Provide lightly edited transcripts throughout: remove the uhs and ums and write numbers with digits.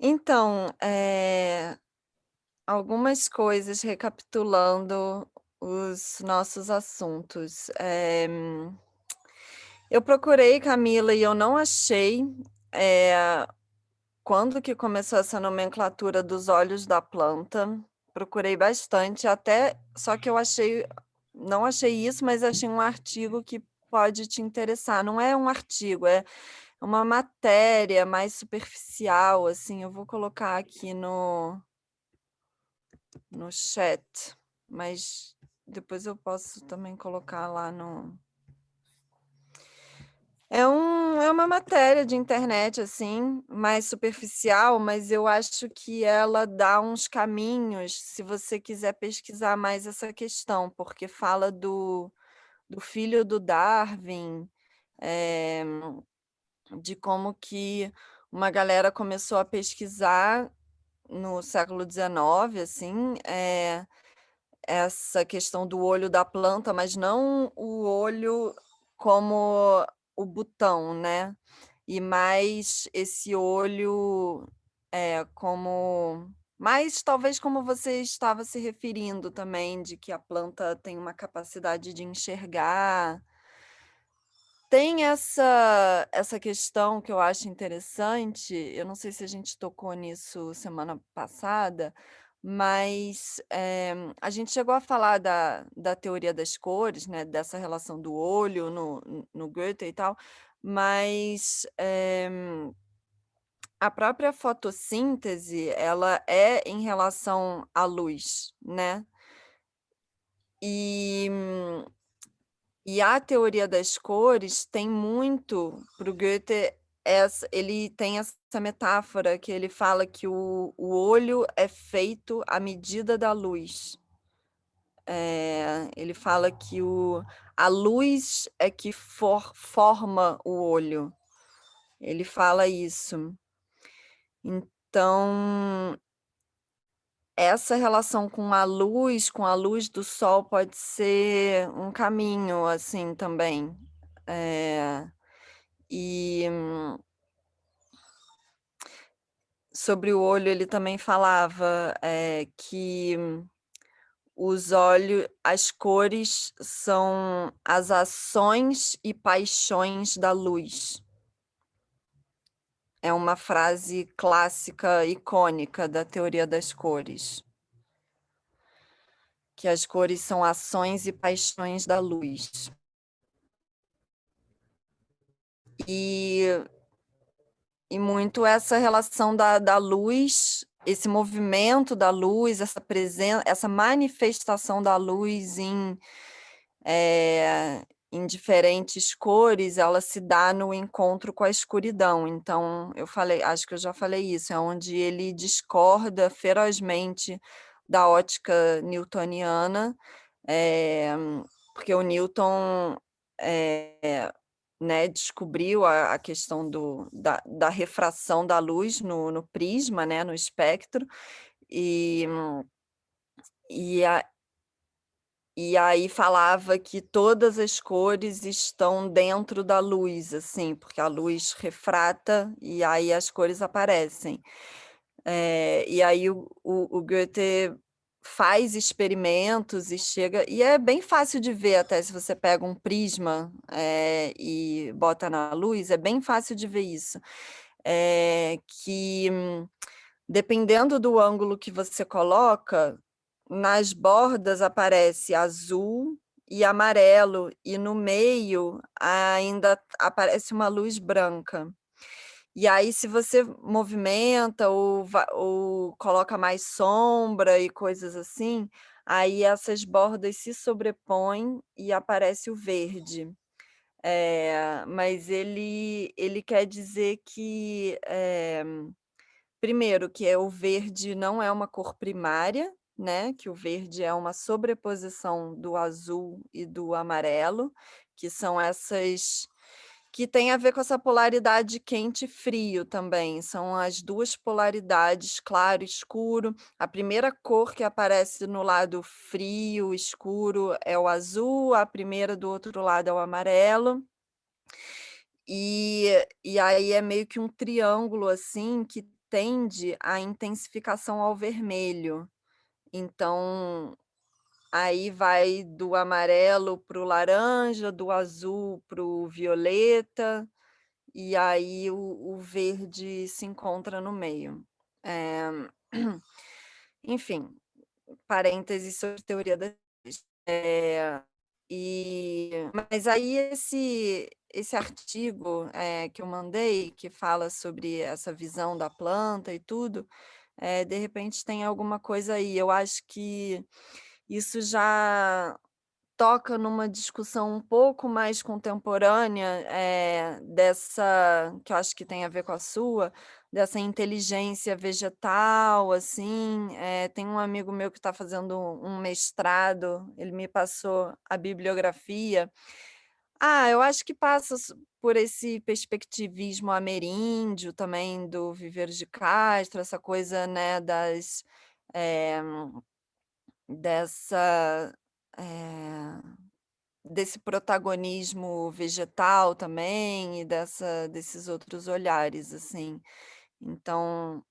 Então, algumas coisas recapitulando os nossos assuntos. Eu procurei, Camila, e eu não achei, eh, quando que começou essa nomenclatura dos óleos da planta. Procurei bastante, até só que eu achei não achei isso, mas achei um artigo que pode te interessar. Não é um artigo, é uma matéria mais superficial, assim, eu vou colocar aqui no chat, mas depois eu posso também colocar lá no é uma matéria de internet, assim, mais superficial, mas eu acho que ela dá uns caminhos, se você quiser pesquisar mais essa questão, porque fala do filho do Darwin, eh, de como que uma galera começou a pesquisar no século XIX, assim, essa questão do olho da planta, mas não o olho como o botão, né, e mais esse olho, como mais talvez como você estava se referindo também, de que a planta tem uma capacidade de enxergar. Tem essa questão que eu acho interessante, eu não sei se a gente tocou nisso semana passada, mas, a gente chegou a falar da teoria das cores, né, dessa relação do olho no Goethe e tal, mas, a própria fotossíntese, ela é em relação à luz, né. E e a teoria das cores tem muito para o Goethe ele tem essa metáfora que ele fala que o olho é feito à medida da luz. Ele fala que a luz é que forma o olho, ele fala isso. Então, essa relação com a luz do sol pode ser um caminho, assim, também. Eh E sobre o olho ele também falava, que as cores são as ações e paixões da luz. É uma frase clássica, icônica da teoria das cores, que as cores são ações e paixões da luz. E E muito essa relação da luz, esse movimento da luz, essa manifestação da luz em diferentes cores, ela se dá no encontro com a escuridão. Então, eu falei acho que eu já falei isso, é onde ele discorda ferozmente da ótica newtoniana, eh, porque o Newton, eh né, descobriu a questão da refração da luz no prisma, né, no espectro, e e a e aí falava que todas as cores estão dentro da luz, assim, porque a luz refrata e aí as cores aparecem. E aí o Goethe faz experimentos e é bem fácil de ver até se você pega um prisma, e bota na luz, é bem fácil de ver isso. Que dependendo do ângulo que você coloca, nas bordas aparece azul e amarelo, e no meio ainda aparece uma luz branca. E aí se você movimenta ou coloca mais sombra e coisas assim, aí essas bordas se sobrepõem e aparece o verde. Mas ele quer dizer que, primeiro que o verde não é uma cor primária, né, que o verde é uma sobreposição do azul e do amarelo, que são essas que tem a ver com essa polaridade quente e frio também, são as 2 polaridades, claro e escuro. A primeira cor que aparece no lado frio, escuro, é o azul, a primeira do outro lado é o amarelo. E aí é meio que um triângulo, assim, que tende à intensificação ao vermelho. Então, aí vai do amarelo para o laranja, do azul para o violeta, e aí o verde se encontra no meio. Eh, enfim, parênteses sobre teoria das cores. Mas aí esse artigo, que eu mandei, que fala sobre essa visão da planta e tudo, de repente tem alguma coisa aí. Eu acho que isso já toca numa discussão um pouco mais contemporânea, dessa que eu acho que tem a ver com a sua, dessa inteligência vegetal, assim. Tem um amigo meu que está fazendo um mestrado, ele me passou a bibliografia. Eu acho que passa por esse perspectivismo ameríndio também do Viveiro de Castro, essa coisa, né, eh, dessa, eh desse protagonismo vegetal também e desses outros olhares, assim. Então,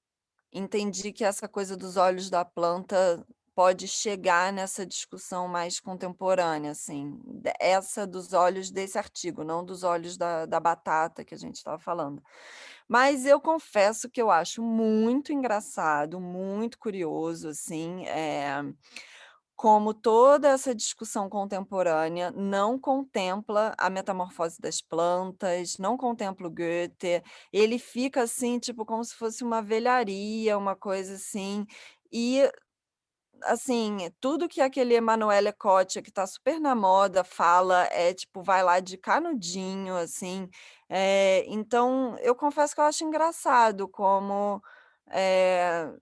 entendi que essa coisa dos olhos da planta pode chegar nessa discussão mais contemporânea, assim, essa dos olhos desse artigo, não dos olhos da batata que a gente estava falando. Mas eu confesso que eu acho muito engraçado, muito curioso, assim, como toda essa discussão contemporânea não contempla a metamorfose das plantas, não contempla o Goethe, ele fica assim, tipo, como se fosse uma velharia, uma coisa assim, e, assim, tudo que aquele Emanuele Cotta, que está super na moda, fala, tipo, vai lá de canudinho, assim. Então, eu confesso que eu acho engraçado como, eh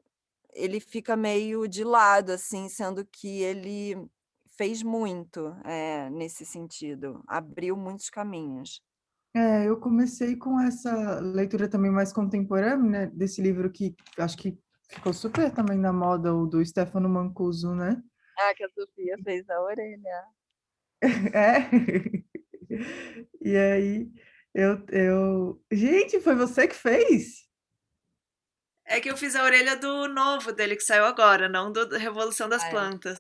ele fica meio de lado, assim, sendo que ele fez muito, nesse sentido, abriu muitos caminhos. É, eu comecei com essa leitura também mais contemporânea, né, desse livro que acho que ficou super também na moda, o do Stefano Mancuso, né? Que a Sofia fez a orelha. É. E aí, Gente, foi você que fez? É que eu fiz a orelha do novo dele que saiu agora, não do Revolução das É. Plantas.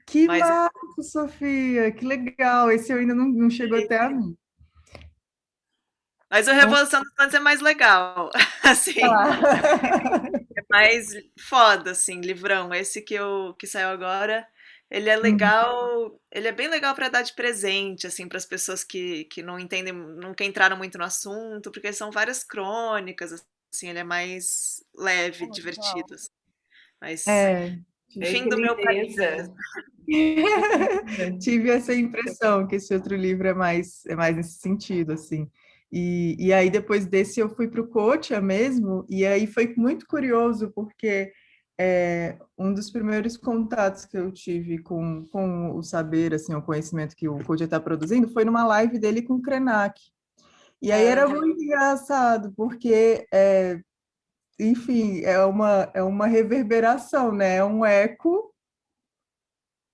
Que Mas, massa, Sofia! Que legal! Esse ainda não chegou até a mim. mas o Então, Revolução das Plantas é mais legal. Assim, tá. é mais foda, assim, livrão. Esse que saiu agora, ele é Uhum. legal, ele é bem legal para dar de presente, assim, para as pessoas que não entendem, nunca entraram muito no assunto, porque são várias crônicas, assim, ele é mais leve, Pô, legal. divertido, assim. Mas, É, Ai, fim que do meu caminho lindeza. mesmo. tive essa impressão que esse outro livro é mais nesse sentido, assim. E aí, depois desse, eu fui para o Cotia mesmo, e aí foi muito curioso, porque um dos primeiros contatos que eu tive com o saber, assim, o conhecimento que o Cotia está produzindo, foi numa live dele com o Krenak. E aí Eu era vi. muito engraçado, porque, enfim, é uma reverberação, né? É um eco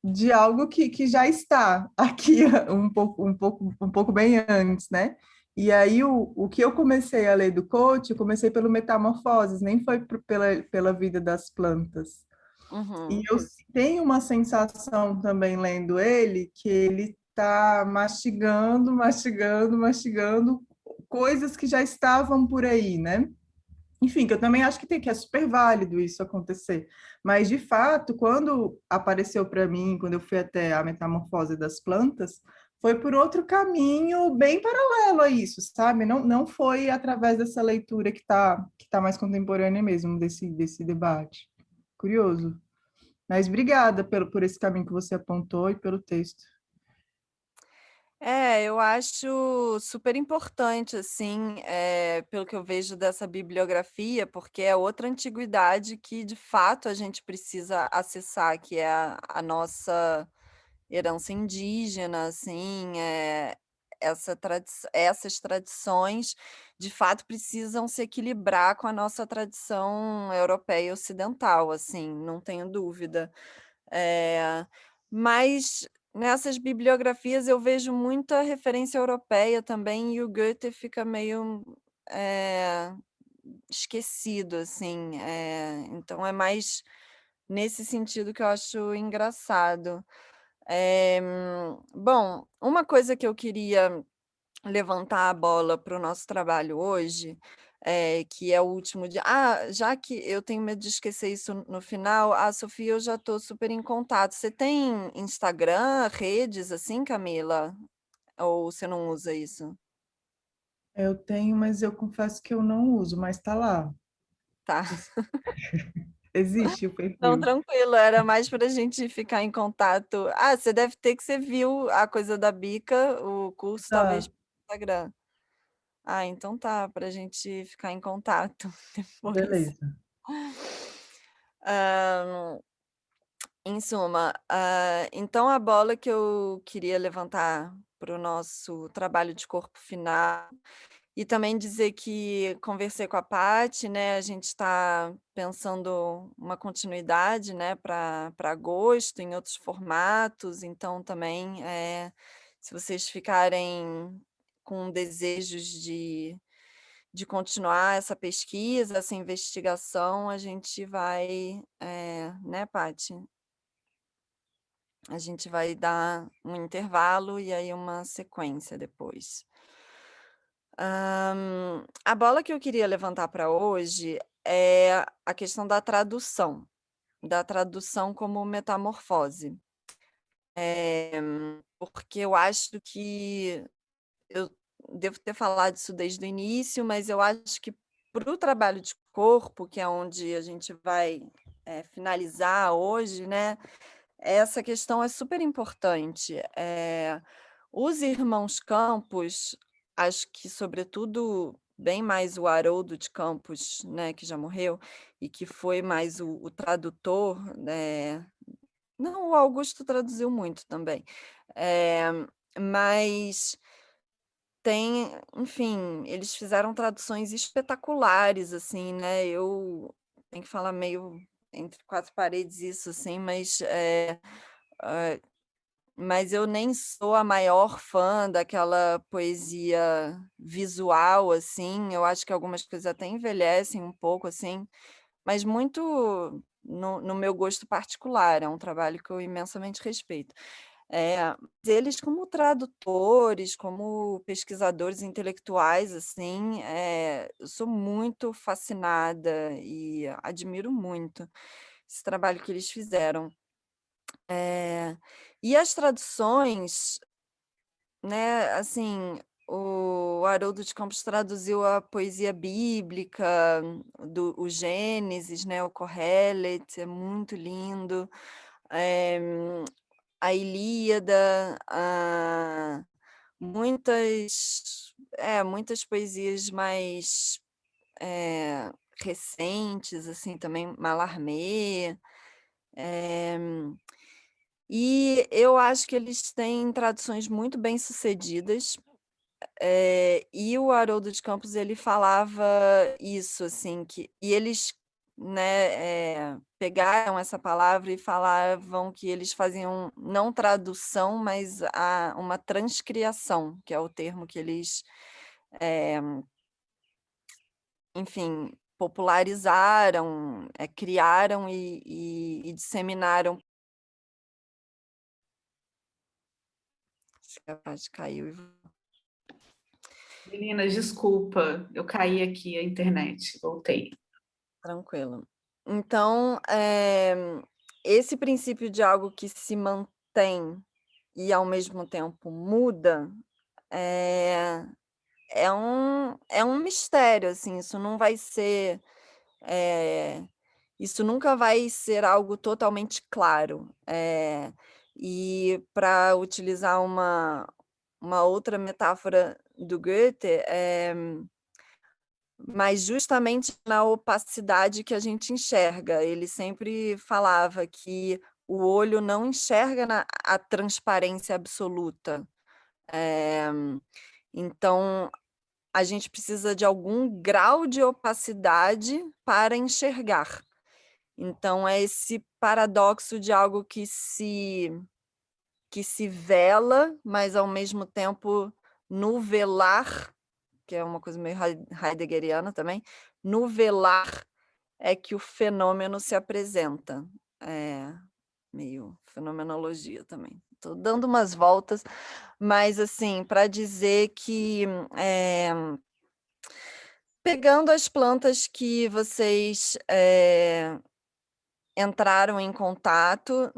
de algo que já está aqui um pouco bem antes, né? E aí o que eu comecei a ler do Coach, eu comecei pelo Metamorfoses, nem foi pela vida das plantas. E Uhum. eu tenho uma sensação também lendo ele que ele está mastigando, mastigando, mastigando coisas que já estavam por aí, né? Enfim, que eu também acho que é super válido isso acontecer. Mas, de fato, quando apareceu para mim, quando eu fui até a metamorfose das plantas, foi por outro caminho bem paralelo a isso, sabe? Não foi através dessa leitura que tá mais contemporânea mesmo, desse debate. Curioso. Mas obrigada por esse caminho que você apontou e pelo texto. Eu acho super importante, assim, pelo que eu vejo dessa bibliografia, porque é outra antiguidade que, de fato, a gente precisa acessar, que é a nossa herança indígena, assim, essas tradições, de fato, precisam se equilibrar com a nossa tradição europeia e ocidental, assim, não tenho dúvida. Eh, mas nessas bibliografias eu vejo muita referência europeia também e o Goethe fica meio, eh, esquecido, assim, então é mais nesse sentido que eu acho engraçado. Bom, uma coisa que eu queria levantar a bola para o nosso trabalho hoje, que é o último dia, já que eu tenho medo de esquecer isso no final, Sofia, eu já estou super em contato. Você tem Instagram, redes assim, Camila? Ou você não usa isso? Eu tenho, mas eu confesso que eu não uso, mas está lá. Tá. Existe o Não, perfil. tranquilo, era mais para a gente ficar em contato. Você deve ter que você viu a coisa da Bica, o curso, talvez Tá, pelo Instagram. Então tá, para a gente ficar em contato depois. beleza. Hã, em suma, então a bola que eu queria levantar para o nosso trabalho de corpo final e também dizer que conversei com a Paty, né, a gente está pensando uma continuidade, né, para agosto, em outros formatos, então também, se vocês ficarem com desejos de continuar essa pesquisa, essa investigação, a gente vai, né, Paty? A gente vai dar um intervalo e aí uma sequência depois. A bola que eu queria levantar para hoje é a questão da tradução como metamorfose. Porque eu acho que eu devo ter falado isso desde o início, mas eu acho que para o trabalho de corpo, que é onde a gente vai, finalizar hoje, né, essa questão é super importante. Os irmãos Campos, acho que sobretudo bem mais o Haroldo de Campos, né, que já morreu, e que foi mais o tradutor, né, não, o Augusto traduziu muito também. Eh, mas enfim, eles fizeram traduções espetaculares, assim, né, eu tenho que falar meio entre 4 paredes isso, assim, mas eu nem sou a maior fã daquela poesia visual, assim, eu acho que algumas coisas até envelhecem um pouco, assim, mas muito no meu gosto particular, é um trabalho que eu imensamente respeito. Eles como tradutores, como pesquisadores intelectuais, assim, eu sou muito fascinada e admiro muito esse trabalho que eles fizeram. E as traduções, né, assim, o Haroldo de Campos traduziu a poesia bíblica, o Gênesis, né, o Kohelet, é muito lindo. Eh, a Ilíada, muitas poesias mais, recentes, assim, também, Mallarmé. eh E eu acho que eles têm traduções muito bem-sucedidas, e o Haroldo de Campos ele falava isso, assim, e eles, né, pegaram essa palavra e falavam que eles faziam não tradução, mas uma transcriação, que é o termo que eles, eh, enfim, popularizaram, criaram e disseminaram. Acho que a Paty caiu e Meninas, desculpa, eu caí aqui a internet, voltei. tranquilo. Então, esse princípio de algo que se mantém e ao mesmo tempo muda, eh, é um mistério, assim, eh, isso nunca vai ser algo totalmente claro. E para utilizar uma outra metáfora do Goethe, mas justamente na opacidade que a gente enxerga. Ele sempre falava que o olho não enxerga a transparência absoluta. Eh, então a gente precisa de algum grau de opacidade para enxergar. Então é esse paradoxo de algo que se vela, mas ao mesmo tempo no velar, que é uma coisa meio heideggeriana também, no velar é que o fenômeno se apresenta. Meio fenomenologia também. Estou dando umas voltas, mas assim, para dizer que pegando as plantas que vocês entraram em contato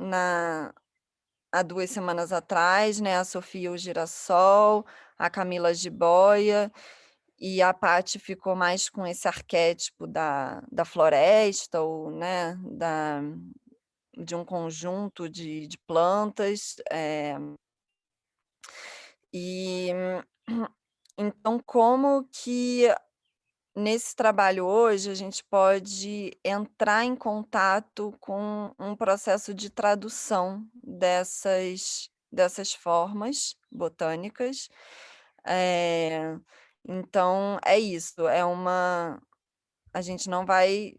há 2 semanas atrás, né, a Sofia o girassol, a Camila a jiboia, e a Paty ficou mais com esse arquétipo da floresta ou, né, de um conjunto de plantas, e então como que nesse trabalho hoje a gente pode entrar em contato com um processo de tradução dessas formas botânicas. Então é isso, a gente não vai,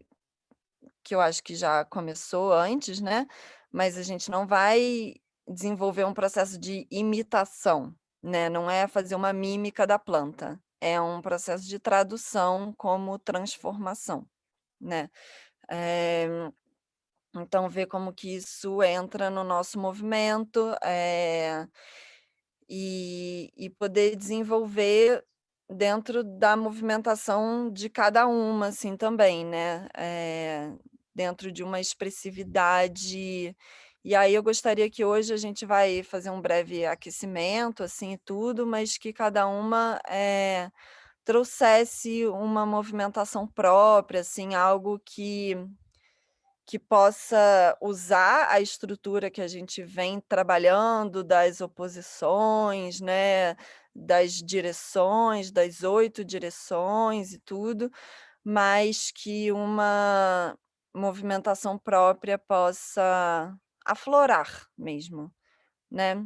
que eu acho que já começou antes, né, mas a gente não vai desenvolver um processo de imitação, né, não é fazer uma mímica da planta, é um processo de tradução como transformação, né. Então ver como que isso entra no nosso movimento, e poder desenvolver dentro da movimentação de cada uma, assim, também, né, dentro de uma expressividade. E aí eu gostaria que hoje a gente vai fazer um breve aquecimento, assim, e tudo, mas que cada uma, trouxesse uma movimentação própria, assim, algo que possa usar a estrutura que a gente vem trabalhando das oposições, né, das direções, das 8 direções e tudo, mas que uma movimentação própria possa aflorar mesmo, né.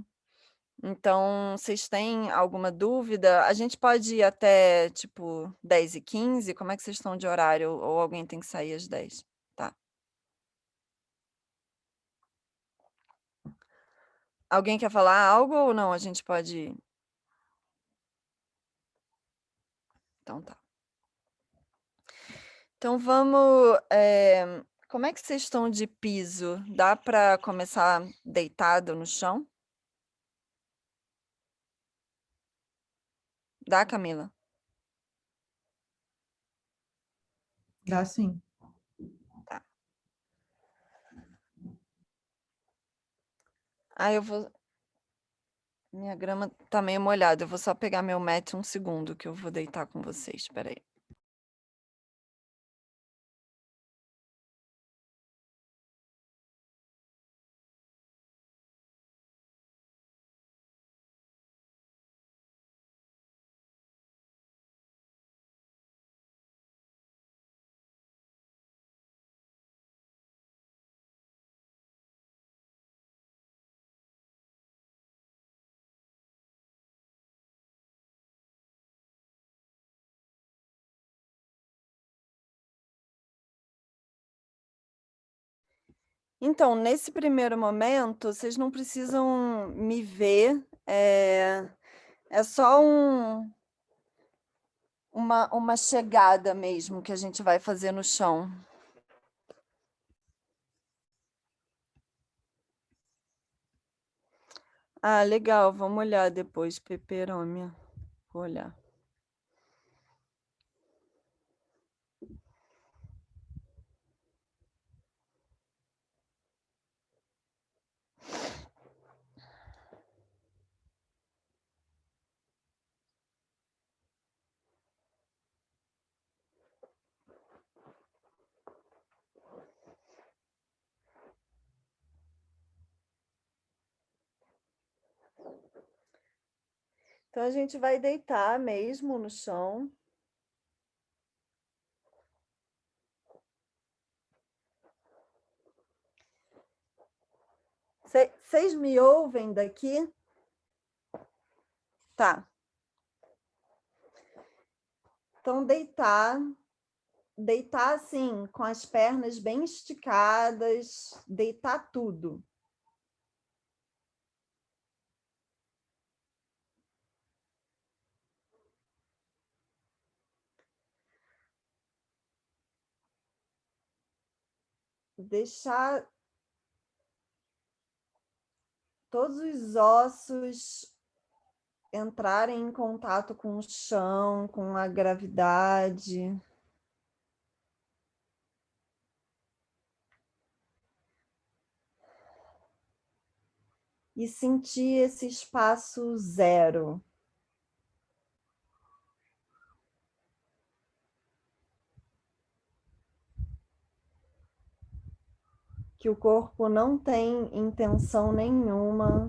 Então, vocês têm alguma dúvida? A gente pode ir até, tipo, 10h15. Como é que vocês estão de horário? Ou alguém tem que sair às 10? Tá. Alguém quer falar algo ou não? A gente pode ir? Então tá. Então vamos, como é que vocês estão de piso? Dá para começar deitado no chão? Dá, Camila? Dá sim. Tá. Ah, minha grama tá meio molhada, eu vou só pegar meu mat 1 segundo que eu vou deitar com vocês, espera aí. Então, nesse primeiro momento, vocês não precisam me ver, é só uma chegada mesmo que a gente vai fazer no chão. Ah, legal, vamos olhar depois, peperômia. Vou olhar. Então a gente vai deitar mesmo no chão. Vocês me ouvem daqui? Tá. Então deitar assim, com as pernas bem esticadas, deitar tudo. deixar todos os ossos entrarem em contato com o chão, com a gravidade. E sentir esse espaço zero. Que o corpo não tem intenção nenhuma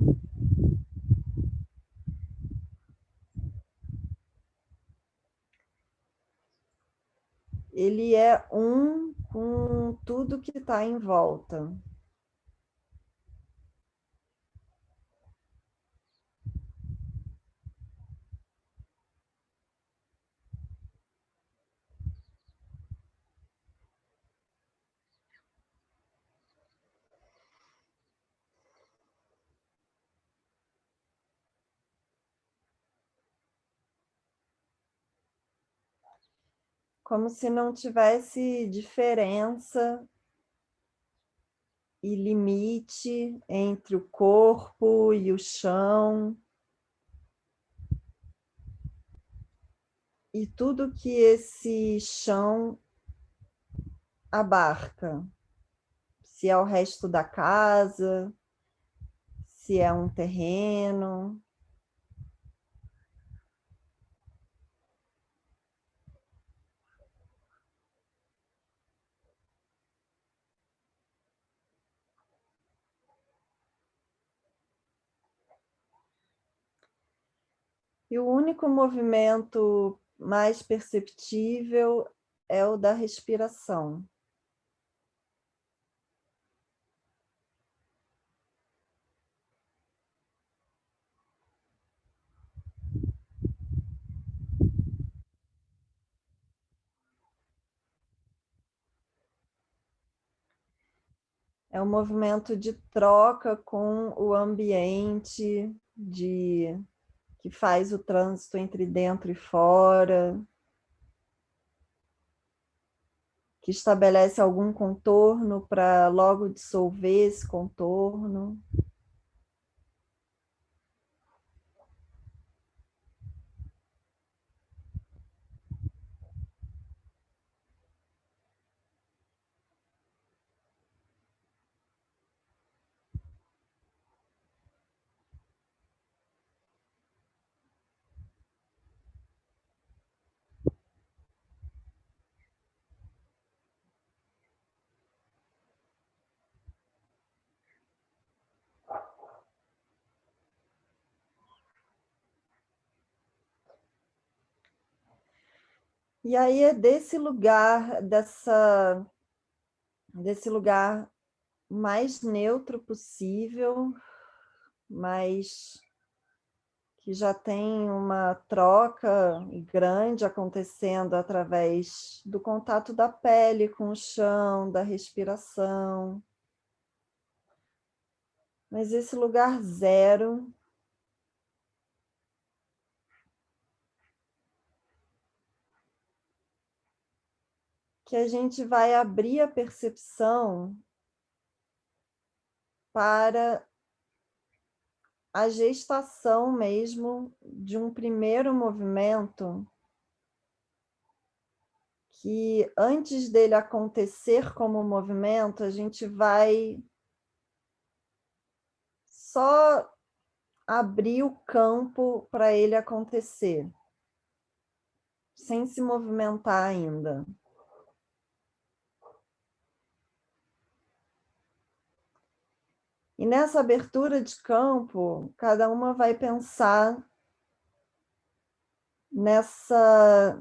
ele é um com tudo que está em volta. Como se não tivesse diferença e limite entre o corpo e o chão. E tudo que esse chão abarca. Se é o resto da casa, se é um terreno. E o único movimento mais perceptível é o da respiração. É um movimento de troca com o ambiente, que faz o trânsito entre dentro e fora, que estabelece algum contorno para logo dissolver esse contorno. E aí é desse lugar mais neutro possível, mas que já tem uma troca grande acontecendo através do contato da pele com o chão, da respiração. Mas esse lugar zero que a gente vai abrir a percepção para a gestação mesmo de um primeiro movimento que antes dele acontecer como movimento, a gente vai só abrir o campo para ele acontecer, sem se movimentar ainda. E nessa abertura de campo, cada uma vai pensar nessa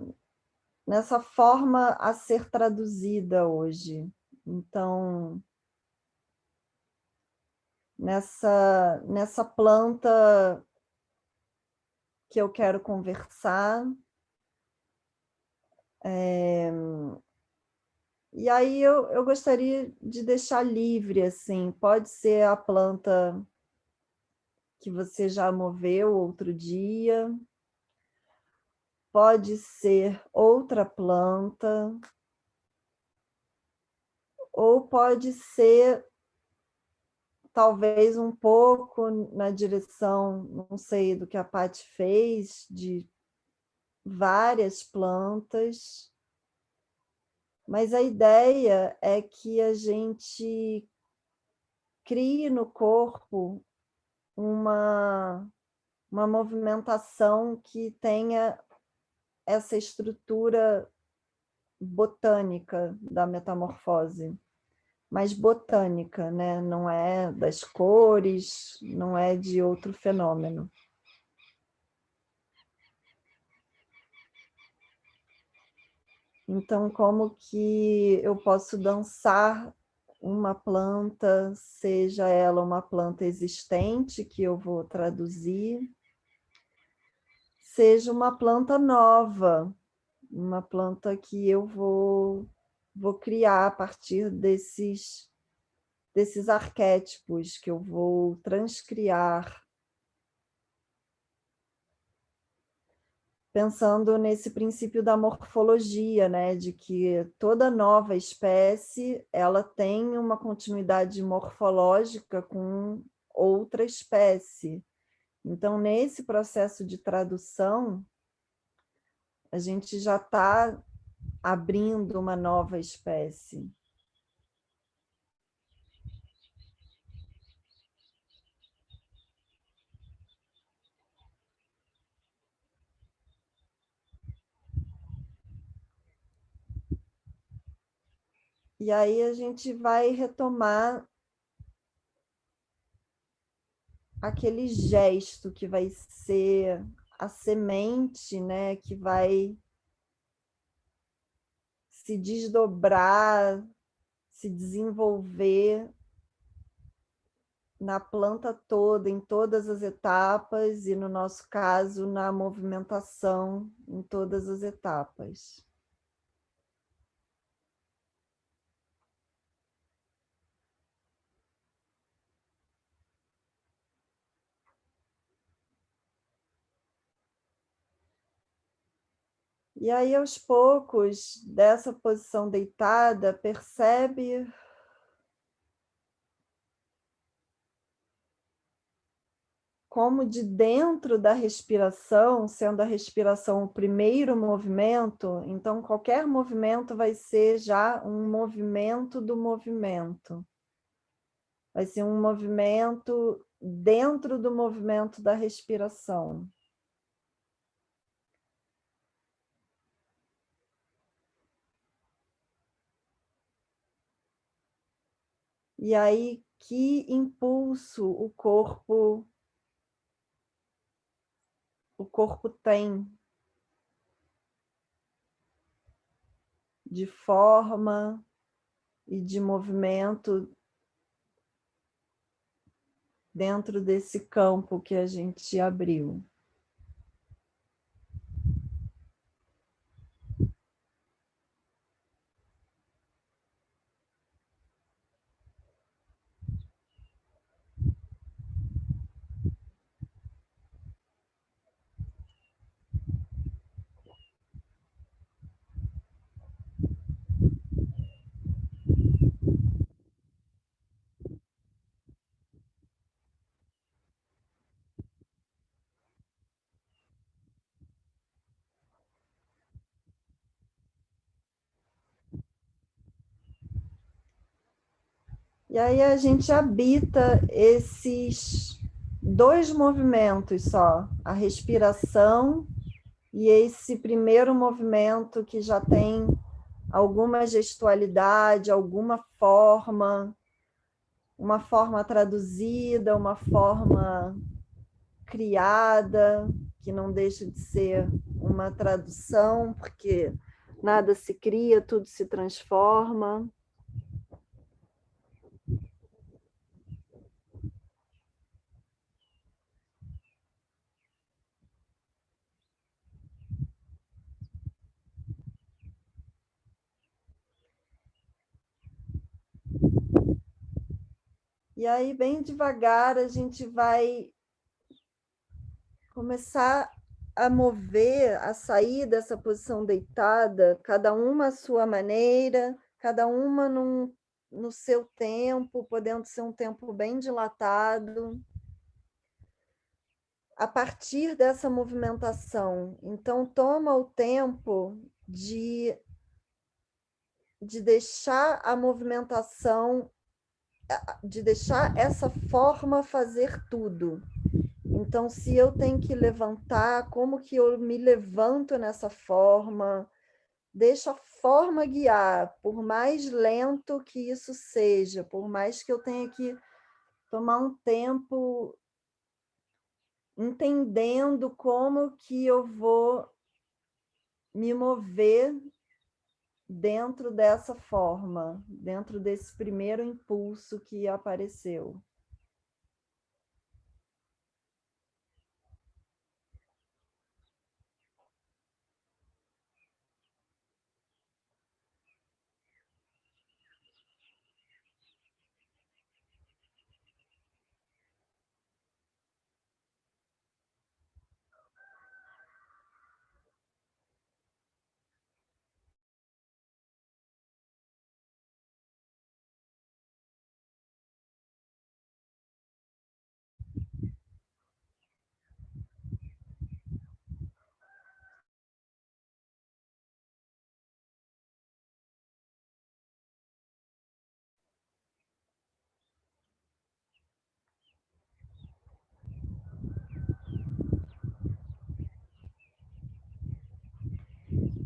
forma a ser traduzida hoje. Então, nessa planta que eu quero conversar. E aí eu gostaria de deixar livre, assim, pode ser a planta que você já moveu outro dia, pode ser outra planta, ou pode ser talvez um pouco na direção, não sei, do que a Paty fez, de várias plantas, mas a ideia é que a gente crie no corpo uma movimentação que tenha essa estrutura botânica da metamorfose, mas botânica, né? Não é das cores, não é de outro fenômeno. Então, como que eu posso dançar uma planta, seja ela uma planta existente, que eu vou traduzir, seja uma planta nova, uma planta que eu vou criar a partir desses arquétipos que eu vou transcriar, pensando nesse princípio da morfologia, né, de que toda nova espécie ela tem uma continuidade morfológica com outra espécie. Então, nesse processo de tradução, a gente já está abrindo uma nova espécie. E aí a gente vai retomar aquele gesto que vai ser a semente, né, que vai se desdobrar, se desenvolver na planta toda, em todas as etapas, e no nosso caso, na movimentação, em todas as etapas. E aí, aos poucos, dessa posição deitada, percebe como de dentro da respiração, sendo a respiração o primeiro movimento, então qualquer movimento vai ser já um movimento do movimento. Vai ser um movimento dentro do movimento da respiração. E aí, que impulso o corpo tem de forma e de movimento dentro desse campo que a gente abriu. E aí a gente habita esses dois movimentos só, a respiração e esse primeiro movimento que já tem alguma gestualidade, alguma forma, uma forma traduzida, uma forma criada, que não deixa de ser uma tradução, porque nada se cria, tudo se transforma. E aí, bem devagar, a gente vai começar a mover, a sair dessa posição deitada, cada uma à sua maneira, cada uma no seu tempo, podendo ser um tempo bem dilatado, a partir dessa movimentação. Então, toma o tempo de deixar a movimentação, de deixar essa forma fazer tudo. Então, se eu tenho que levantar, como que eu me levanto nessa forma? Deixa a forma guiar, por mais lento que isso seja, por mais que eu tenha que tomar um tempo entendendo como que eu vou me mover dentro dessa forma, dentro desse primeiro impulso que apareceu.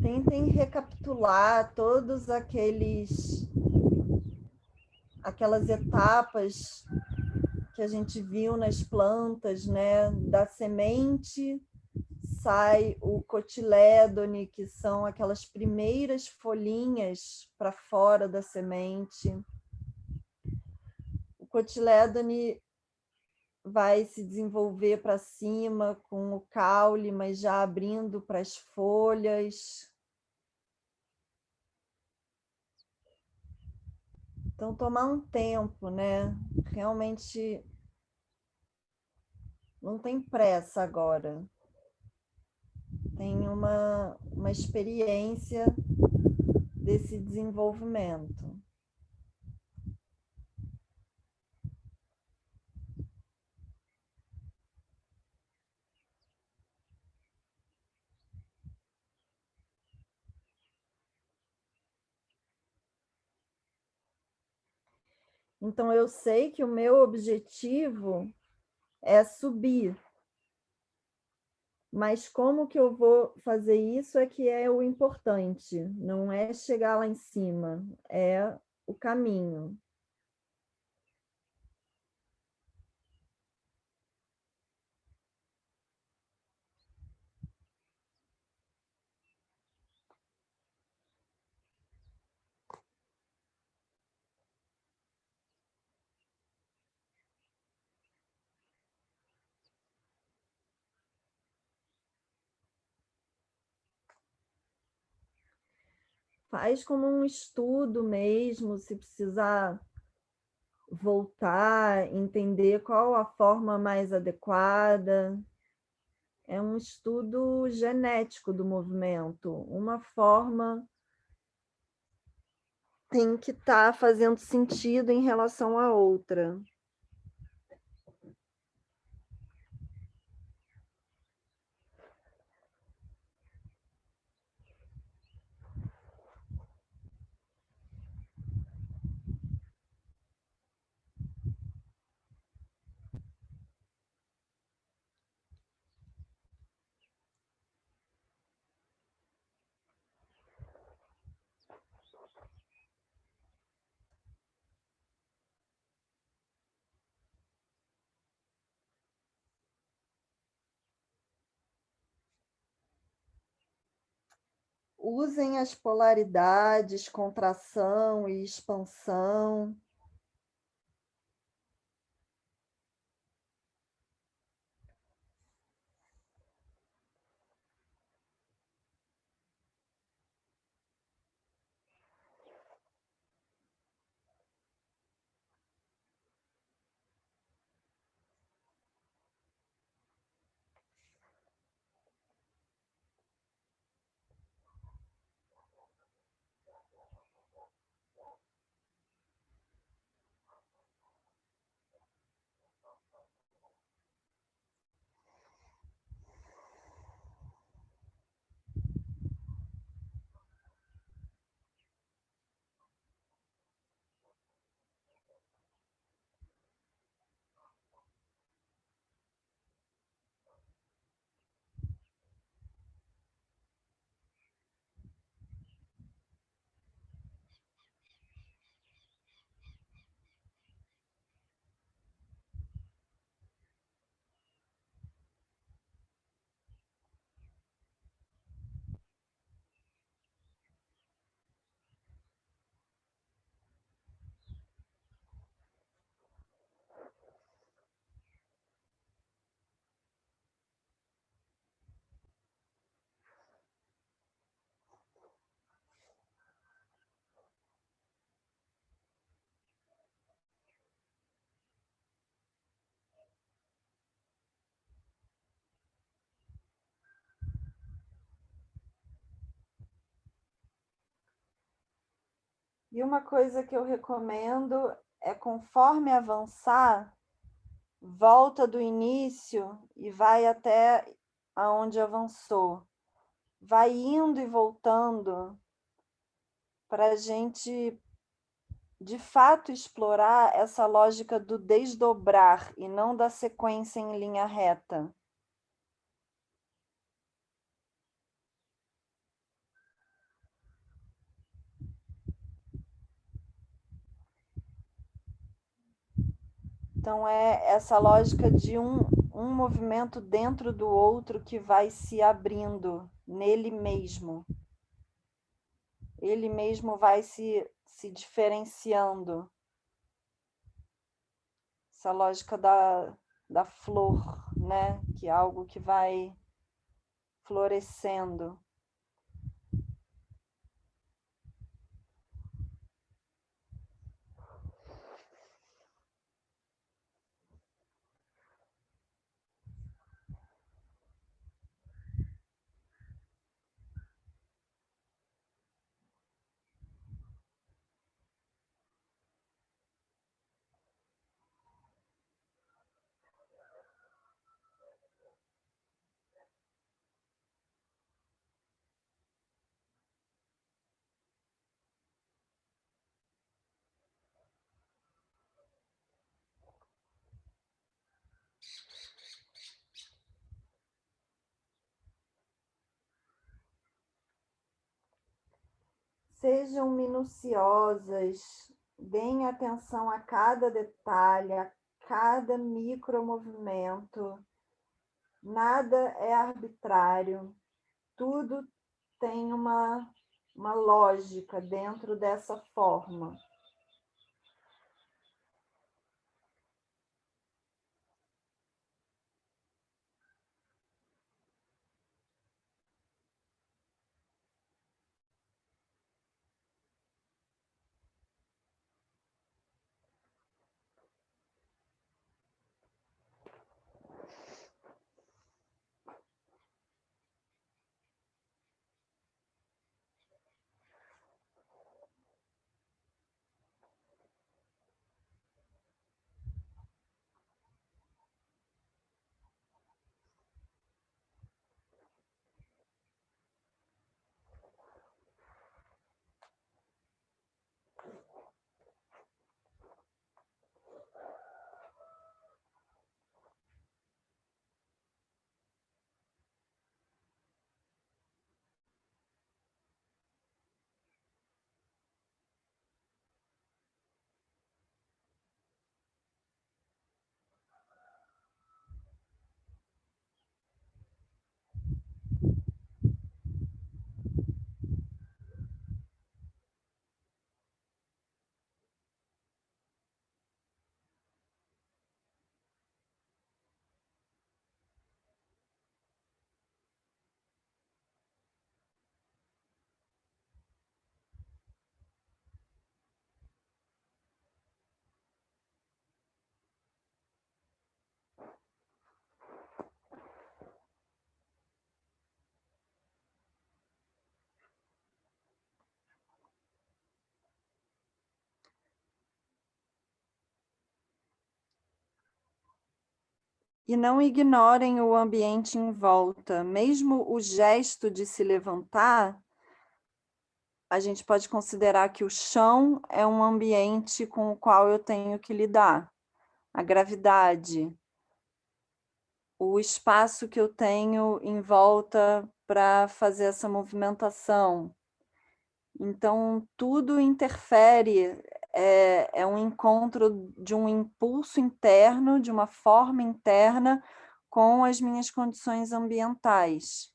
Tentem recapitular todos aquelas etapas que a gente viu nas plantas, né? Da semente sai o cotilédone, que são aquelas primeiras folhinhas para fora da semente. O cotilédone vai se desenvolver para cima com o caule, mas já abrindo para as folhas. Então, tomar um tempo, né? Realmente não tem pressa agora. Tem uma experiência desse desenvolvimento. Então, eu sei que o meu objetivo é subir, mas como que eu vou fazer isso é que é o importante, não é chegar lá em cima, é o caminho. Faz como um estudo mesmo, se precisar voltar, entender qual a forma mais adequada. É um estudo genético do movimento. Uma forma tem que estar fazendo sentido em relação à outra. Usem as polaridades, contração e expansão. E uma coisa que eu recomendo é, conforme avançar, volta do início e vai até aonde avançou. Vai indo e voltando para a gente, de fato, explorar essa lógica do desdobrar e não da sequência em linha reta. Então, é essa lógica de um movimento dentro do outro que vai se abrindo nele mesmo. Ele mesmo vai se diferenciando. Essa lógica da flor, né? Que é algo que vai florescendo. Sejam minuciosas, deem atenção a cada detalhe, a cada micromovimento. Nada é arbitrário, tudo tem uma lógica dentro dessa forma. E não ignorem o ambiente em volta. Mesmo o gesto de se levantar, a gente pode considerar que o chão é um ambiente com o qual eu tenho que lidar. A gravidade, o espaço que eu tenho em volta para fazer essa movimentação. Então, tudo interfere, é um encontro de um impulso interno, de uma forma interna, com as minhas condições ambientais.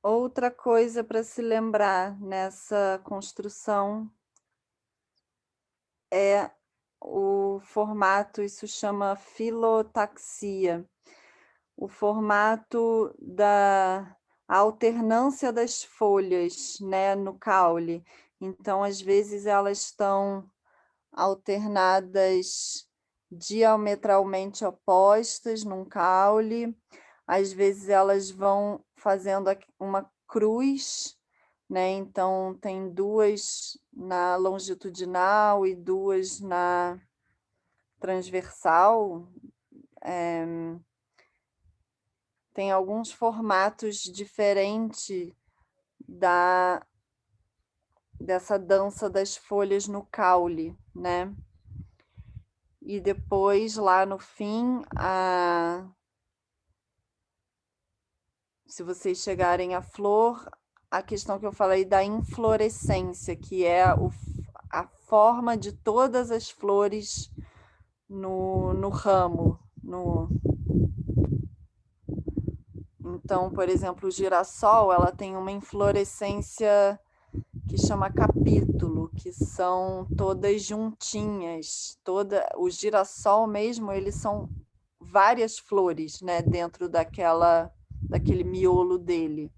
Outra coisa para se lembrar nessa construção é o formato, isso chama filotaxia, o formato da alternância das folhas, né, no caule. Então, às vezes, elas estão alternadas diametralmente opostas num caule, às vezes elas vão fazendo uma cruz, né? Então tem 2 na longitudinal e 2 na transversal. Tem alguns formatos diferentes dessa dança das folhas no caule, né? E depois, lá no fim, se vocês chegarem à flor, a questão que eu falei da inflorescência, que é a forma de todas as flores no ramo. Então, por exemplo, o girassol, ela tem uma inflorescência que chama capítulo, que são todas juntinhas. O girassol mesmo, eles são várias flores, né, dentro daquele miolo dele.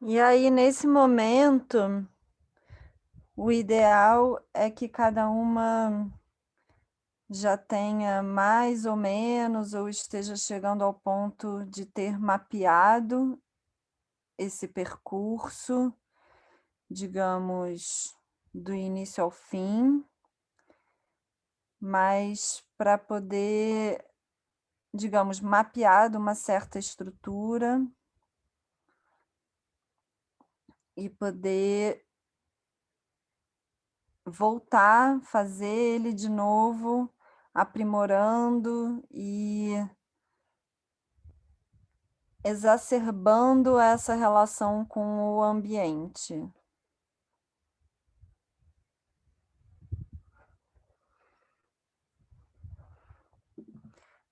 E aí, nesse momento, o ideal é que cada uma já tenha mais ou menos, ou esteja chegando ao ponto de ter mapeado esse percurso, digamos, do início ao fim, mas para poder, digamos, mapeado uma certa estrutura e poder voltar, fazer ele de novo, aprimorando e exacerbando essa relação com o ambiente.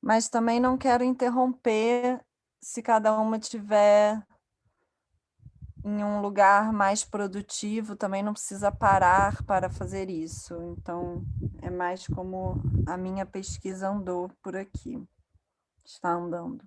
Mas também não quero interromper se cada uma tiver em um lugar mais produtivo, também não precisa parar para fazer isso. Então, é mais como a minha pesquisa andou por aqui, está andando.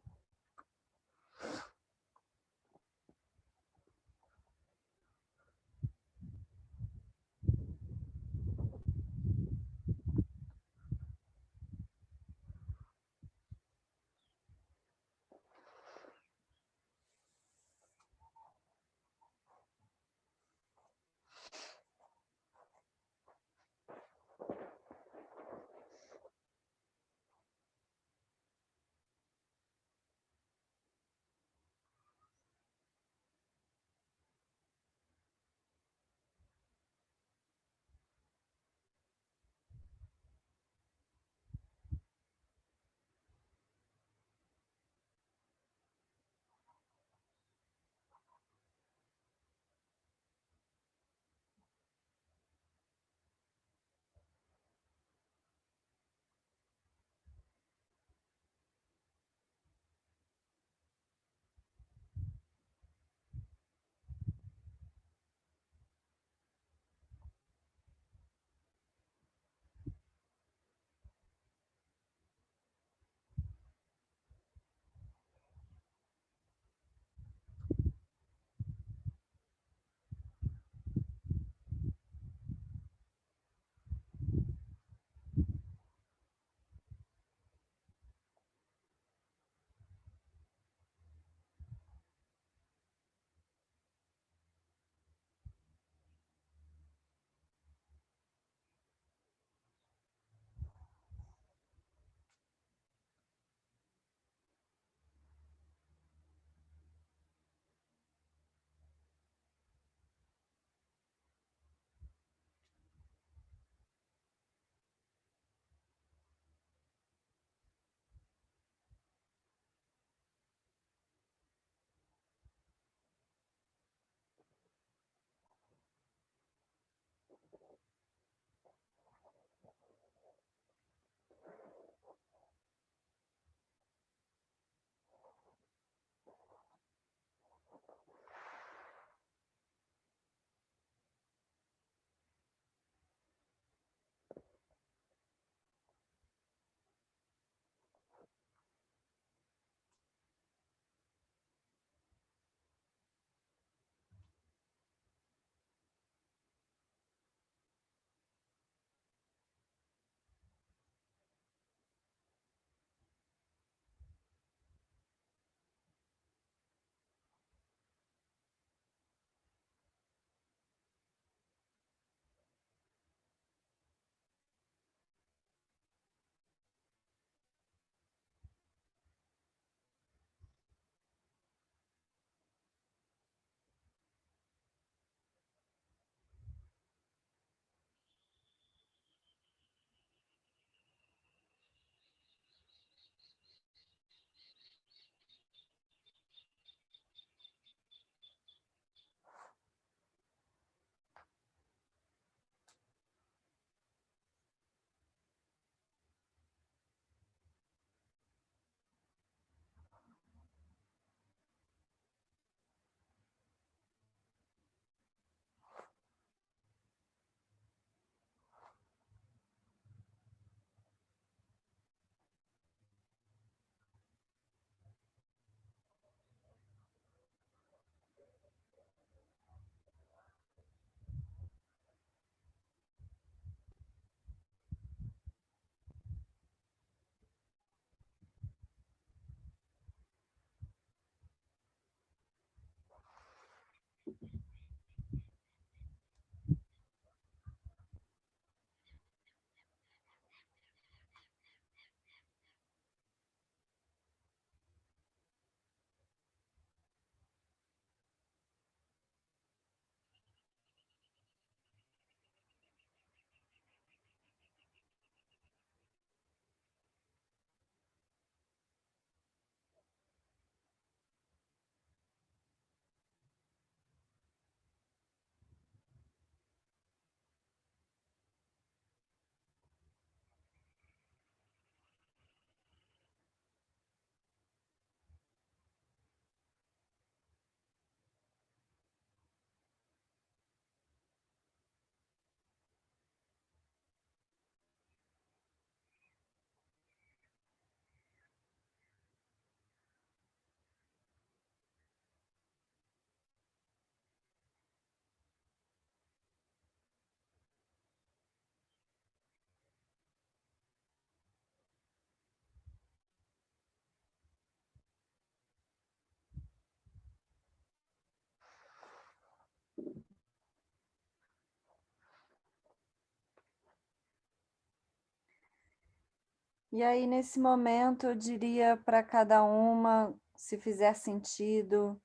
E aí, nesse momento, eu diria para cada uma, se fizer sentido,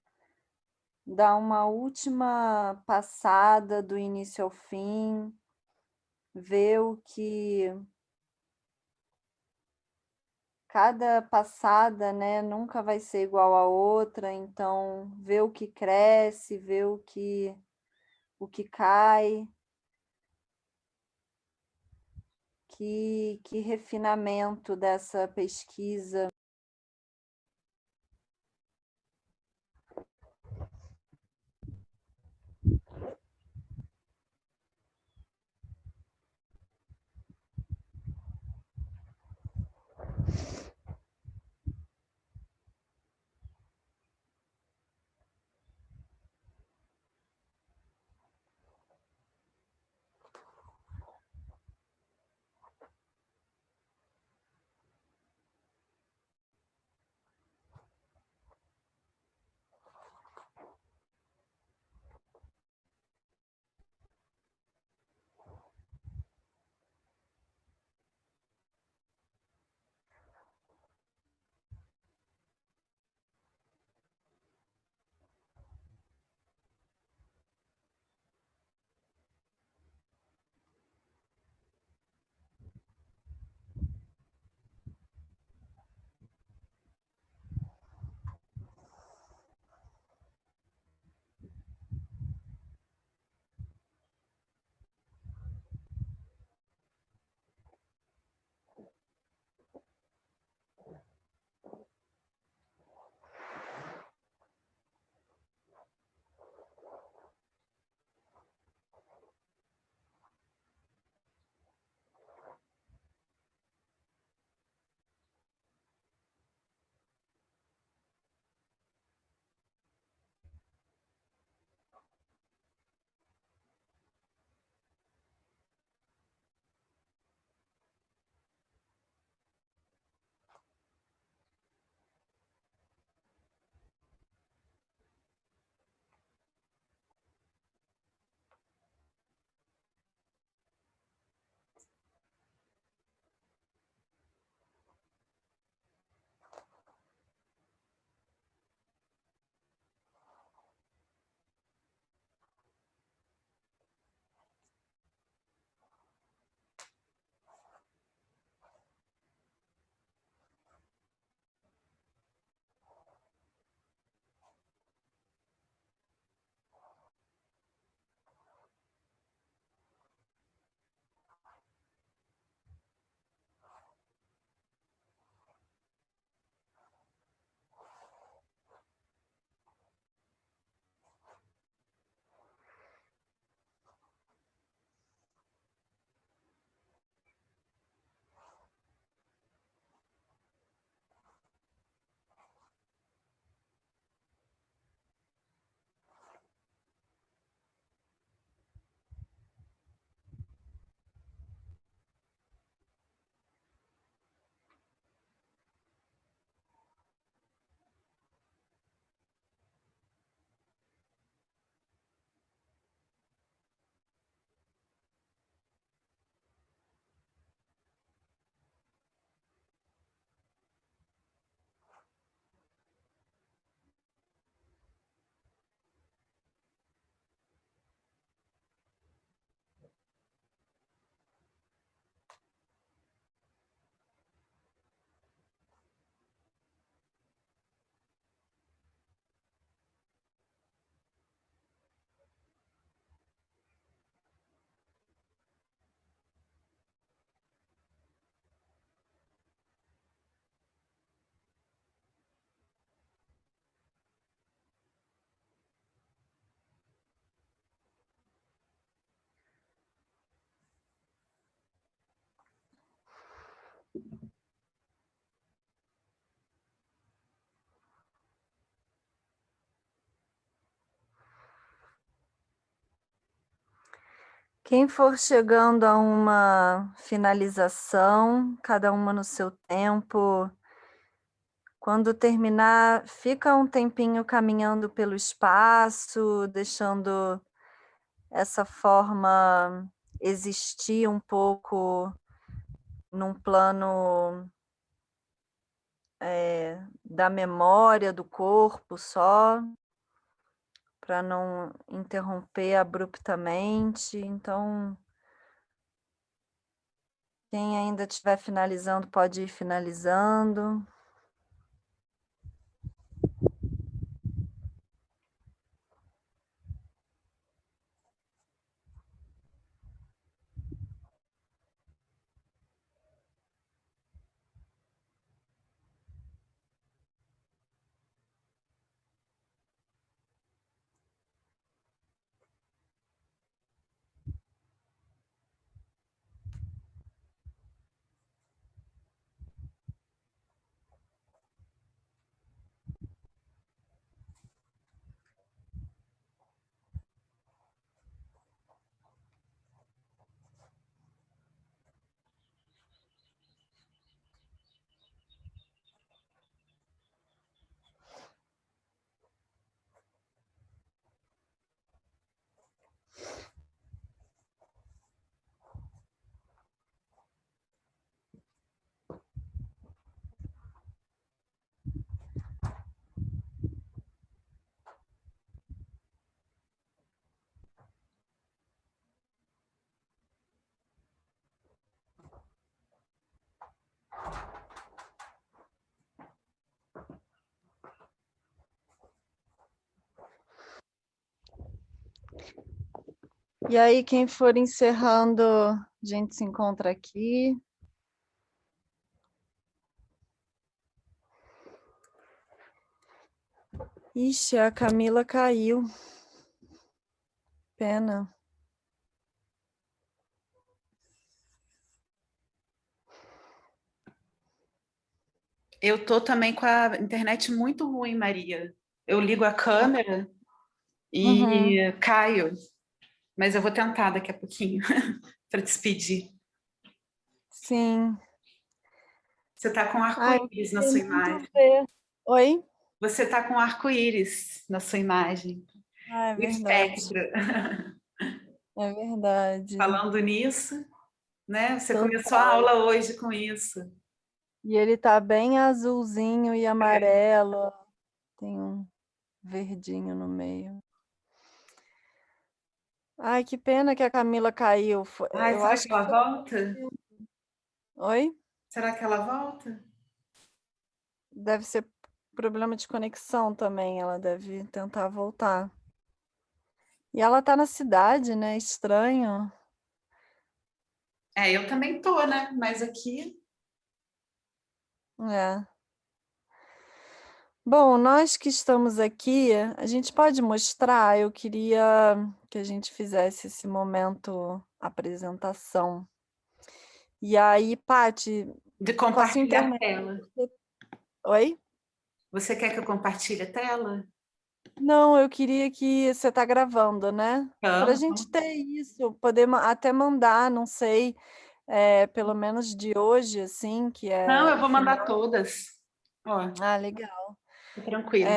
dar uma última passada do início ao fim, ver o que cada passada, né, nunca vai ser igual à outra, então ver o que cresce, ver o que cai, que refinamento dessa pesquisa. Quem for chegando a uma finalização, cada uma no seu tempo, quando terminar, fica um tempinho caminhando pelo espaço, deixando essa forma existir um pouco num plano da memória do corpo só, para não interromper abruptamente. Então, quem ainda estiver finalizando pode ir finalizando. E aí, quem for encerrando, a gente se encontra aqui. Ixi, a Camila caiu. Pena. Eu tô também com a internet muito ruim, Maria. Eu ligo a câmera e caio, mas eu vou tentar daqui a pouquinho para despedir. Sim. Você tá com Ai, arco-íris na queria sua muito imagem. ver. Oi? Você tá com arco-íris na sua imagem. Ah, é O verdade. espectro. É verdade. Falando nisso, né? Você Total. começou a aula hoje com isso. E ele tá bem azulzinho e amarelo. Tem um verdinho no meio. Ai, que pena que a Camila caiu. Ai, Eu será acho que que ela foi. volta? Oi? Será que ela volta? Deve ser problema de conexão também. Ela deve tentar voltar. E ela tá na cidade, né? Estranho. Eu também tô, né? Mas aqui. É. Bom, nós que estamos aqui, a gente pode mostrar. Eu queria que a gente fizesse esse momento apresentação. E aí, Paty, De com a sua compartilhar a internet. tela. Oi? Você quer que eu compartilhe a tela? Não, eu queria que você está gravando, né? Para a gente ter isso, poder até mandar, não sei, pelo menos de hoje, assim, que Não, é eu o vou mandar final. todas. Ó, Ah, legal. tá tranquilo.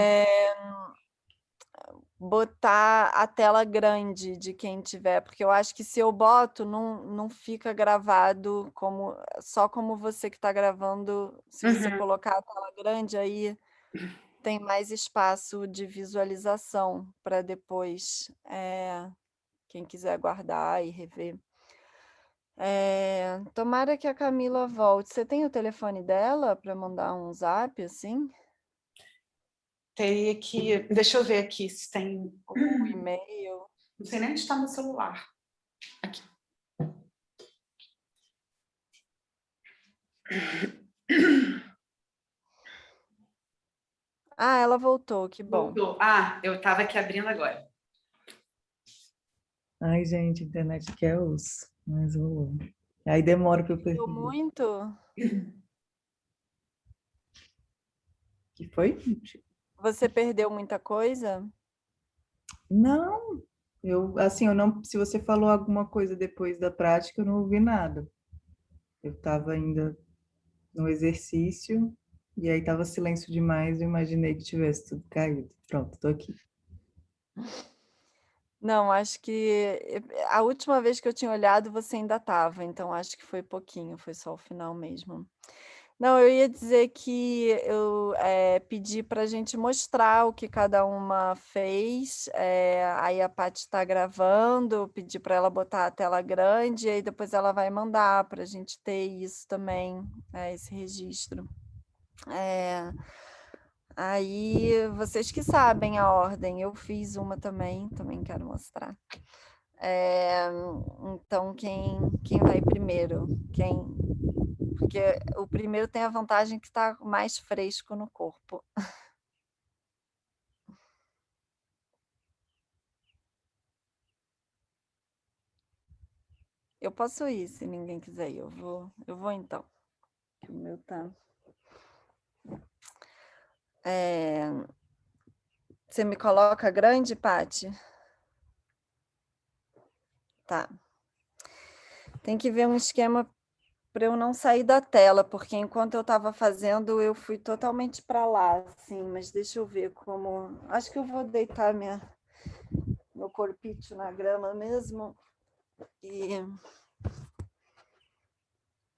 Botar a tela grande de quem tiver, porque eu acho que se eu boto, não fica gravado como só como você que está gravando. Se você colocar a tela grande, aí tem mais espaço de visualização para depois, quem quiser guardar e rever. Tomara que a Camila volte. Você tem o telefone dela para mandar um zap, assim? Teria que. Deixa eu ver aqui se tem. Ou e-mail? Não sei nem onde está meu celular. Aqui. Ah, ela voltou, que bom. Voltou. Ah, eu estava aqui abrindo agora. Ai, gente, a internet aqui é osso, mas rolou. Aí demora para eu Deu perceber. muito? Que foi? Você perdeu muita coisa? Não, eu não, se você falou alguma coisa depois da prática, eu não ouvi nada. Eu estava ainda no exercício e aí estava silêncio demais, eu imaginei que tivesse tudo caído. Pronto, tô aqui. Não, acho que a última vez que eu tinha olhado você ainda estava, então acho que foi pouquinho, foi só o final mesmo. Não, eu ia dizer que eu pedi para a gente mostrar o que cada uma fez, aí a Paty está gravando, eu pedi para ela botar a tela grande, e aí depois ela vai mandar para a gente ter isso também, esse registro. Aí vocês que sabem a ordem, eu fiz uma também quero mostrar. Então quem vai primeiro? Porque o primeiro tem a vantagem que está mais fresco no corpo. Eu posso ir, se ninguém quiser ir, eu vou então. O meu tá. Você me coloca grande, Paty? Tá. Tem que ver um esquema para eu não sair da tela, porque enquanto eu estava fazendo, eu fui totalmente para lá, assim, mas deixa eu ver como... Acho que eu vou deitar meu corpite na grama mesmo.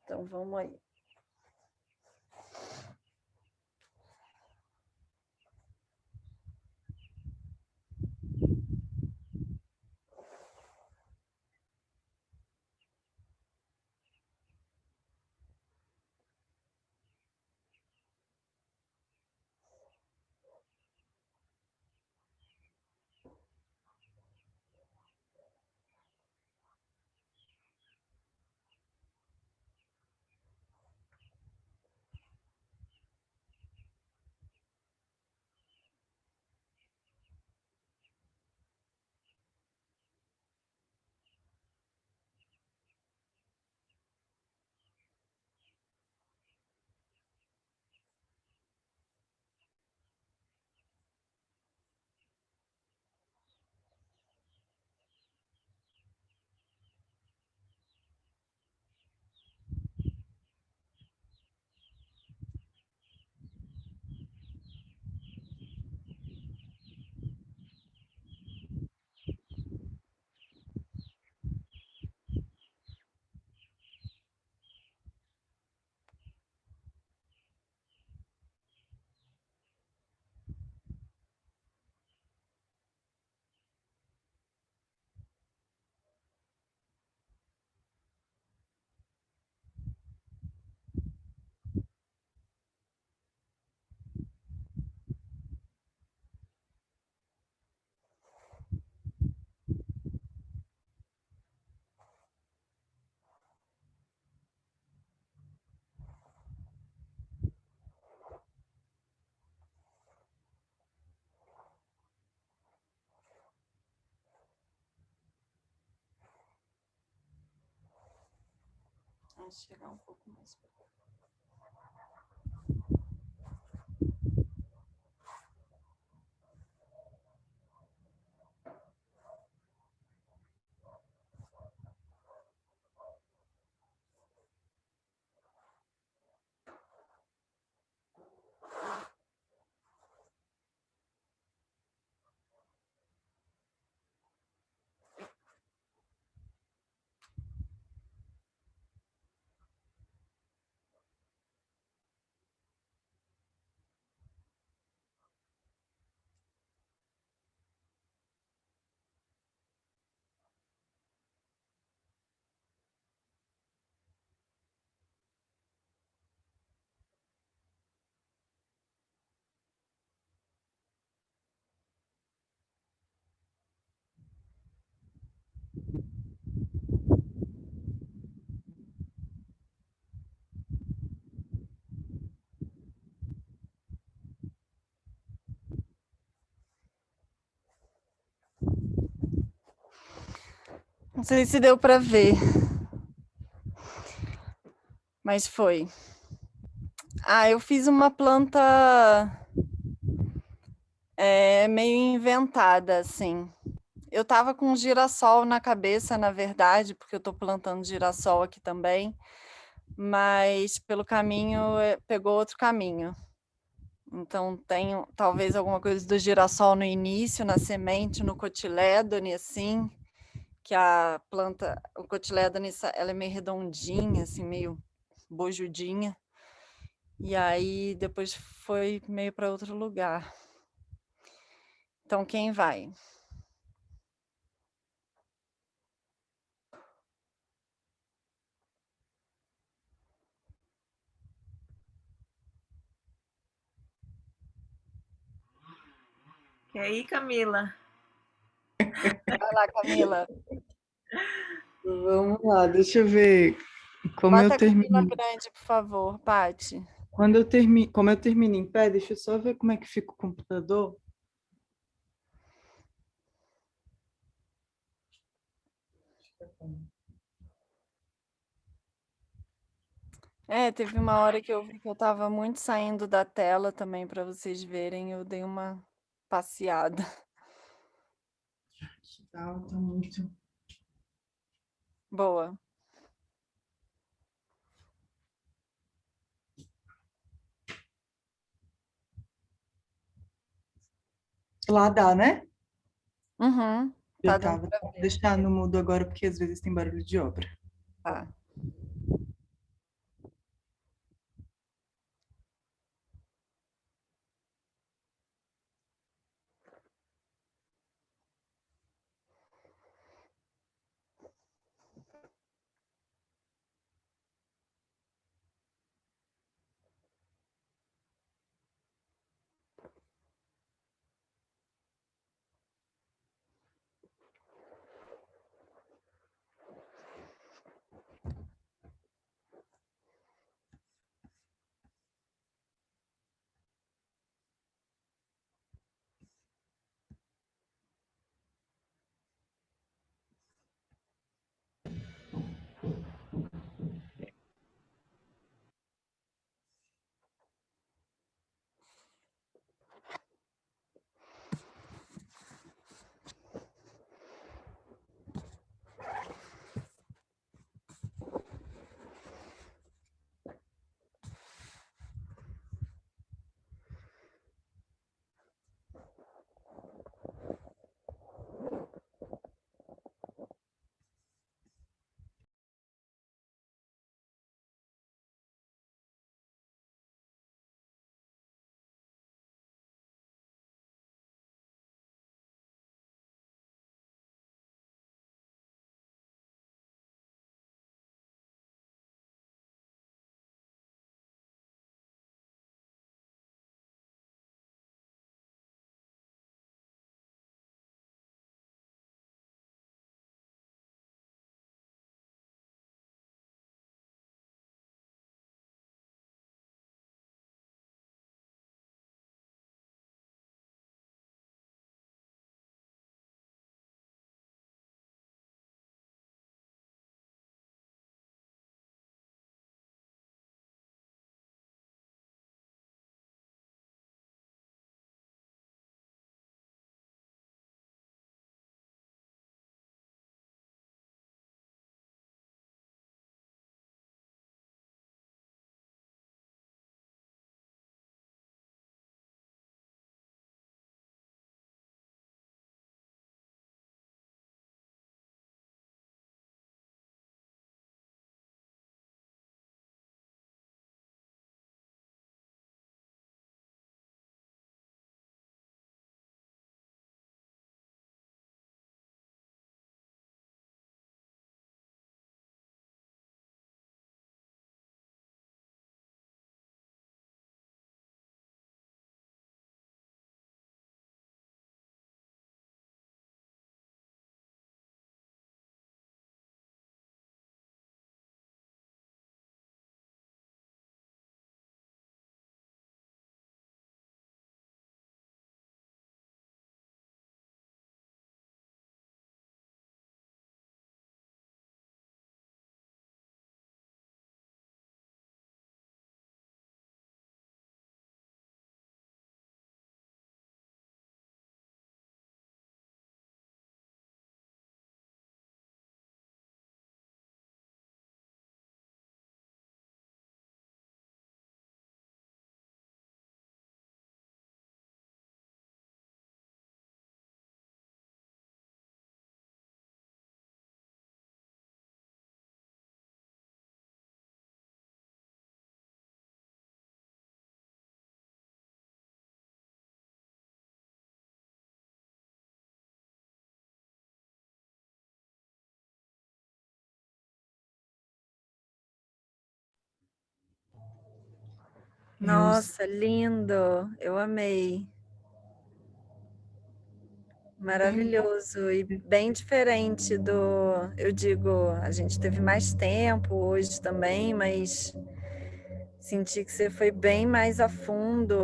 Então, vamos aí. Vou chegar um pouco mais para cá. Não sei se deu para ver, mas foi. Eu fiz uma planta meio inventada, assim. Eu estava com um girassol na cabeça, na verdade, porque eu estou plantando girassol aqui também, mas pelo caminho pegou outro caminho. Então tem talvez alguma coisa do girassol no início, na semente, no cotilédone, assim, que a planta, o cotilédone, ela é meio redondinha, assim, meio bojudinha. E aí depois foi meio para outro lugar. Então quem vai? E aí, Camila? Vai lá, Camila. Vamos lá, deixa eu ver como eu Bota a Camila termino. grande, por favor, Paty. Como eu termino em pé, deixa eu só ver como é que fica o computador. Teve uma hora que eu vi que eu estava muito saindo da tela também, para vocês verem, eu dei uma passeada. Tá muito. Boa. Lá dá, né? Uhum. Já Tá dando tava. para Vou ver. deixar no mudo agora, porque às vezes tem barulho de obra. Tá. Nossa, lindo! Eu amei. Maravilhoso e bem diferente do... Eu digo, a gente teve mais tempo hoje também, mas senti que você foi bem mais a fundo.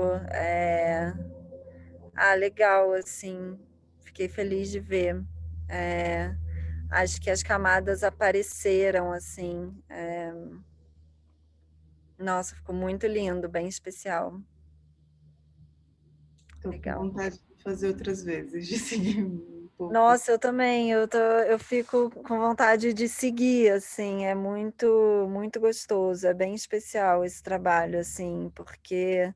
Legal, assim. Fiquei feliz de ver. Acho que as camadas apareceram, assim. Nossa, ficou muito lindo, bem especial. Estou com Legal. vontade de fazer outras vezes, de seguir um pouco. Nossa, eu também. Eu fico com vontade de seguir, assim. É muito, muito gostoso. É bem especial esse trabalho, assim, porque,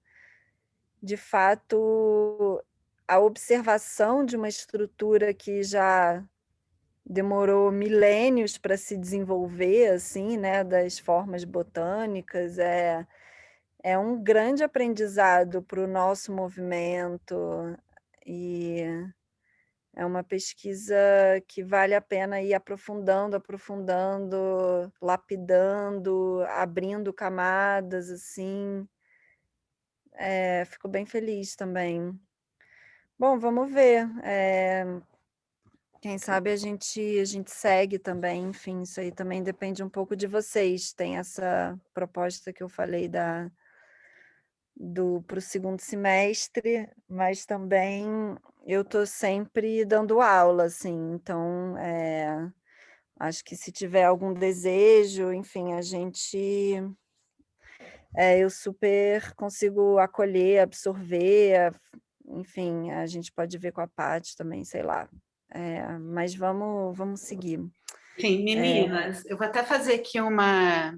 de fato, a observação de uma estrutura que já demorou milênios para se desenvolver, assim, né, das formas botânicas, é um grande aprendizado para o nosso movimento e é uma pesquisa que vale a pena ir aprofundando, lapidando, abrindo camadas, assim. Fico bem feliz também. Bom, vamos ver. Quem sabe a gente segue também, enfim, isso aí também depende um pouco de vocês. Tem essa proposta que eu falei para o segundo semestre, mas também eu estou sempre dando aula, assim, então acho que se tiver algum desejo, enfim, eu super consigo acolher, absorver, enfim, a gente pode ver com a Paty também, sei lá. Mas vamos seguir. Sim, meninas, eu vou até fazer aqui uma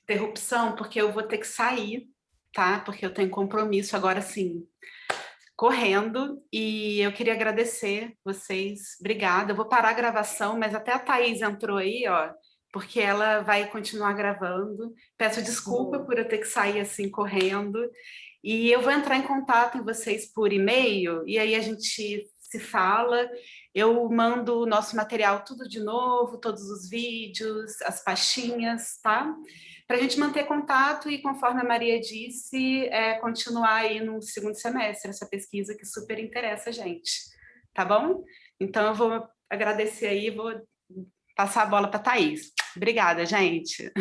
interrupção, porque eu vou ter que sair, tá? Porque eu tenho compromisso agora, sim, correndo, e eu queria agradecer vocês, obrigada. Eu vou parar a gravação, mas até a Thaís entrou aí, ó, porque ela vai continuar gravando. Peço desculpa por eu ter que sair assim correndo, e eu vou entrar em contato com vocês por e-mail, e aí a gente se fala, eu mando o nosso material tudo de novo, todos os vídeos, as pastinhas, tá? Para a gente manter contato e, conforme a Maria disse, continuar aí no segundo semestre, essa pesquisa que super interessa a gente, tá bom? Então, eu vou agradecer aí, vou passar a bola para a Thaís. Obrigada, gente.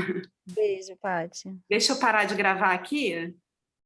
Beijo, Paty. Deixa eu parar de gravar aqui.